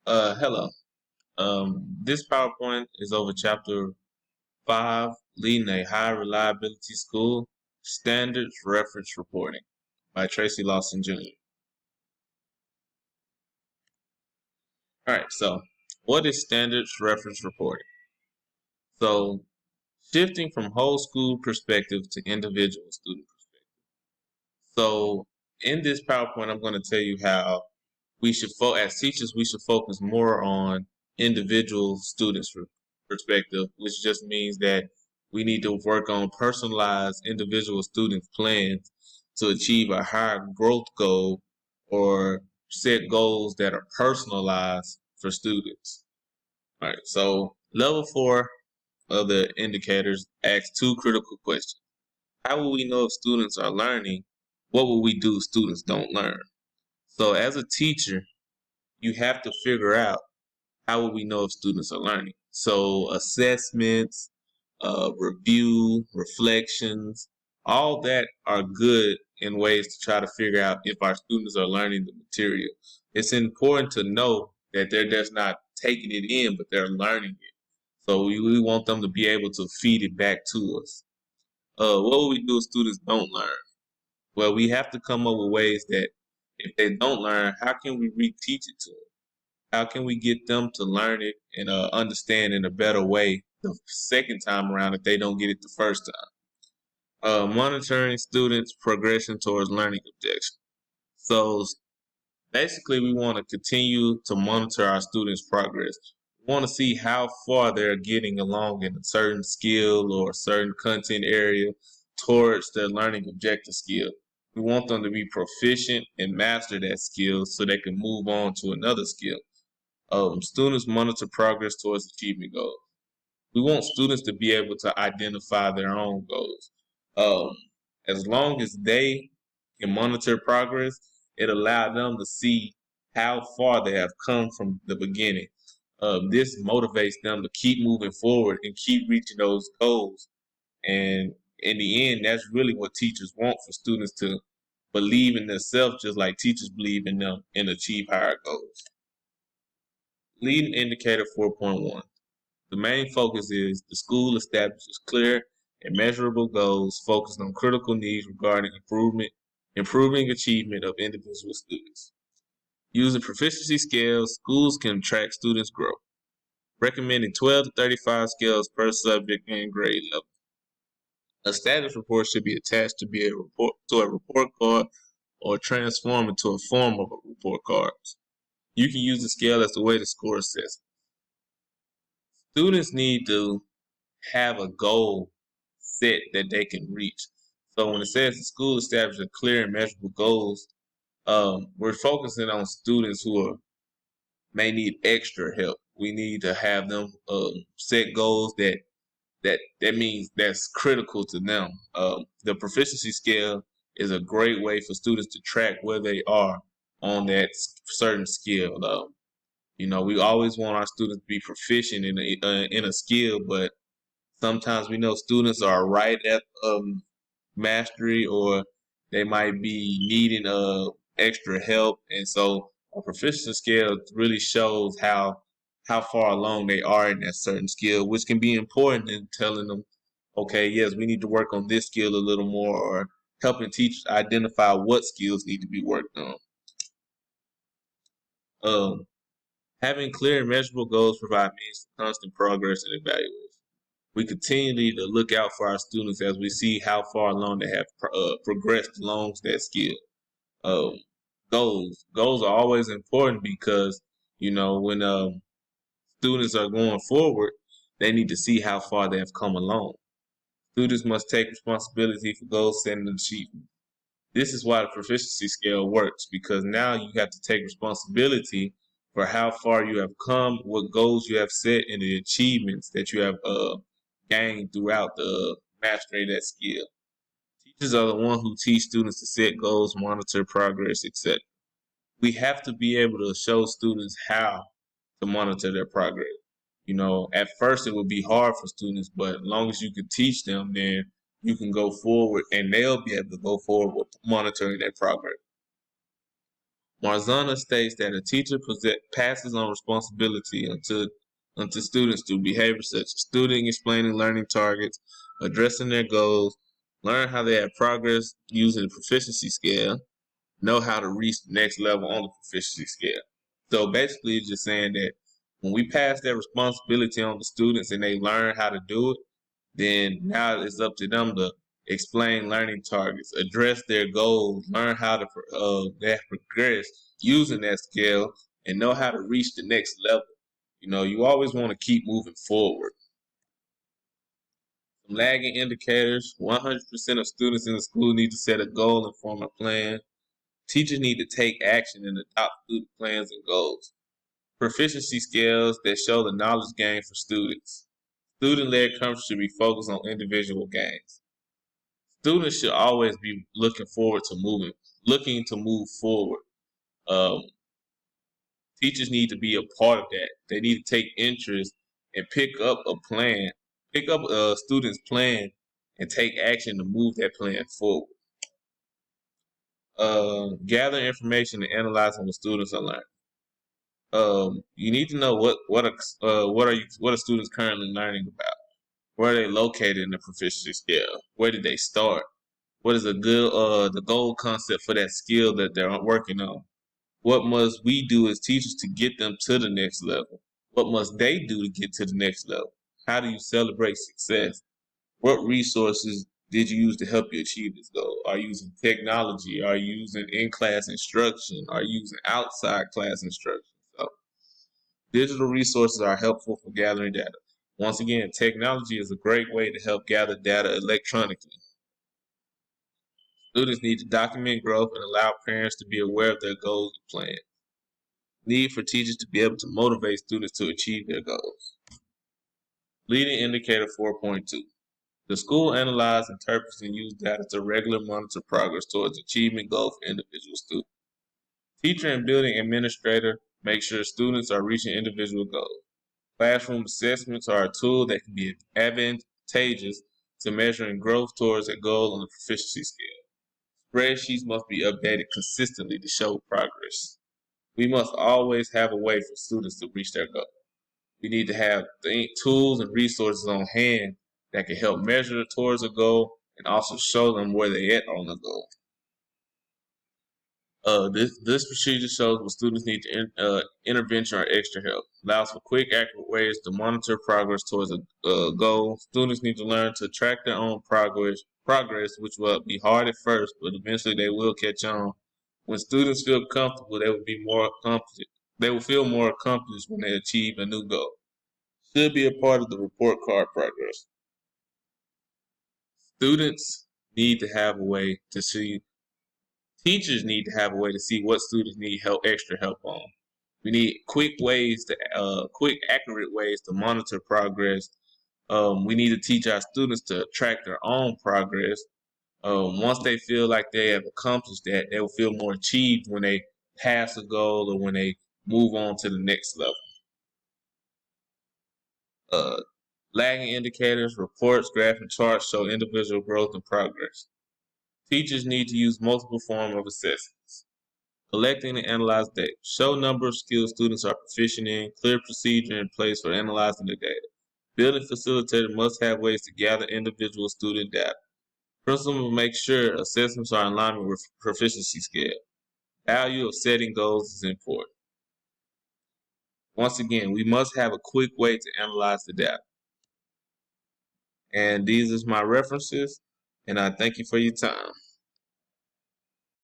Hello. This PowerPoint is over Chapter 5, Leading a High Reliability School, Standards Reference Reporting by Tracy Lawson Jr. All right, so what is Standards Reference Reporting? So, shifting from whole school perspective to individual student perspective. So, in this PowerPoint, I'm going to tell you how as teachers, we should focus more on individual students' perspective, which just means that we need to work on personalized individual students' plans to achieve a higher growth goal or set goals that are personalized for students. All right, so level 4 of the indicators asks two critical questions. How will we know if students are learning? What will we do if students don't learn? So as a teacher, you have to figure out how will we know if students are learning. So assessments, review, reflections, all that are good in ways to try to figure out if our students are learning the material. It's important to know that they're just not taking it in, but they're learning it. So we want them to be able to feed it back to us. What will we do if students don't learn? Well, we have to come up with ways that if they don't learn, how can we reteach it to them? How can we get them to learn it and understand in a better way the second time around if they don't get it the first time? Monitoring students' progression towards learning objectives. So basically, we want to continue to monitor our students' progress. We want to see how far they're getting along in a certain skill or a certain content area towards their learning objective skill. We want them to be proficient and master that skill so they can move on to another skill. Students monitor progress towards achievement goals. We want students to be able to identify their own goals. Um, as long as they can monitor progress, it allows them to see how far they have come from the beginning. This motivates them to keep moving forward and keep reaching those goals. And in the end, that's really what teachers want for students to believe in themselves, just like teachers believe in them and achieve higher goals. Leading indicator 4.1. The main focus is the school establishes clear and measurable goals focused on critical needs regarding improving achievement of individual students. Using proficiency scales, schools can track students' growth, recommending 12 to 35 scales per subject and grade level. A status report should be attached to a report card or transform into a form of a report card. You can use the scale as a way to score assessment. Students need to have a goal set that they can reach. So when it says the school establishes clear and measurable goals, we're focusing on students who may need extra help. We need to have them set goals that means that's critical to them. The proficiency scale is a great way for students to track where they are on that certain skill. We always want our students to be proficient in a skill, but sometimes we know students are right at mastery, or they might be needing extra help, and so a proficiency scale really shows how far along they are in that certain skill, which can be important in telling them, okay, yes, we need to work on this skill a little more, or helping teachers identify what skills need to be worked on. Um, Having clear and measurable goals provide means for constant progress and evaluation. We continue to look out for our students as we see how far along they have progressed along that skill. Um, goals are always important because when students are going forward, they need to see how far they have come along. Students must take responsibility for goal setting and achievement. This is why the proficiency scale works, because now you have to take responsibility for how far you have come, what goals you have set, and the achievements that you have gained throughout the mastery of that skill. Teachers are the ones who teach students to set goals, monitor progress, etc. We have to be able to show students how to monitor their progress. At first it would be hard for students, but as long as you can teach them, then you can go forward and they'll be able to go forward with monitoring their progress. Marzana states that a teacher passes on responsibility onto students through behaviors such as student explaining learning targets, addressing their goals, learn how they have progress using the proficiency scale, know how to reach the next level on the proficiency scale. So basically, it's just saying that when we pass that responsibility on the students and they learn how to do it, then now it's up to them to explain learning targets, address their goals, learn how to progress using that skill, and know how to reach the next level. You always want to keep moving forward. Some lagging indicators: 100% of students in the school need to set a goal and form a plan. Teachers need to take action and adopt student plans and goals. Proficiency scales that show the knowledge gain for students. Student-led conference should be focused on individual gains. Students should always be looking to move forward. Um, Teachers need to be a part of that. They need to take interest and pick up a student's plan and take action to move that plan forward. Gather information and analyze what students are learning. You need to know what are students currently learning about. Where are they located in the proficiency scale? Where did they start? What is the goal concept for that skill that they're working on? What must we do as teachers to get them to the next level? What must they do to get to the next level? How do you celebrate success? What resources did you use to help you achieve this goal? Are you using technology? Are you using in-class instruction? Are you using outside class instruction? So, digital resources are helpful for gathering data. Once again, technology is a great way to help gather data electronically. Students need to document growth and allow parents to be aware of their goals and plans. Need for teachers to be able to motivate students to achieve their goals. Leading indicator 4.2. The school analyzes, interprets, and uses data to regularly monitor progress towards achievement goals for individual students. Teacher and building administrator make sure students are reaching individual goals. Classroom assessments are a tool that can be advantageous to measuring growth towards a goal on the proficiency scale. Spreadsheets must be updated consistently to show progress. We must always have a way for students to reach their goal. We need to have tools and resources on hand that can help measure towards a goal and also show them where they're at on the goal. This procedure shows what students need to intervention or extra help. Allows for quick, accurate ways to monitor progress towards a goal. Students need to learn to track their own progress, which will be hard at first, but eventually they will catch on. When students feel comfortable, they will be more accomplished. They will feel more accomplished when they achieve a new goal. Should be a part of the report card progress. Students need to have a way to see. Teachers need to have a way to see what students need extra help on. We need quick, accurate ways to monitor progress. We need to teach our students to track their own progress. Once they feel like they have accomplished that, they will feel more achieved when they pass a goal or when they move on to the next level. Lagging indicators, reports, graphs, and charts show individual growth and progress. Teachers need to use multiple forms of assessments. Collecting and analyze data. Show number of skills students are proficient in, clear procedure in place for analyzing the data. Building facilitator must have ways to gather individual student data. Principal will make sure assessments are in line with proficiency scale. Value of setting goals is important. Once again, we must have a quick way to analyze the data. And these are my references, and I thank you for your time.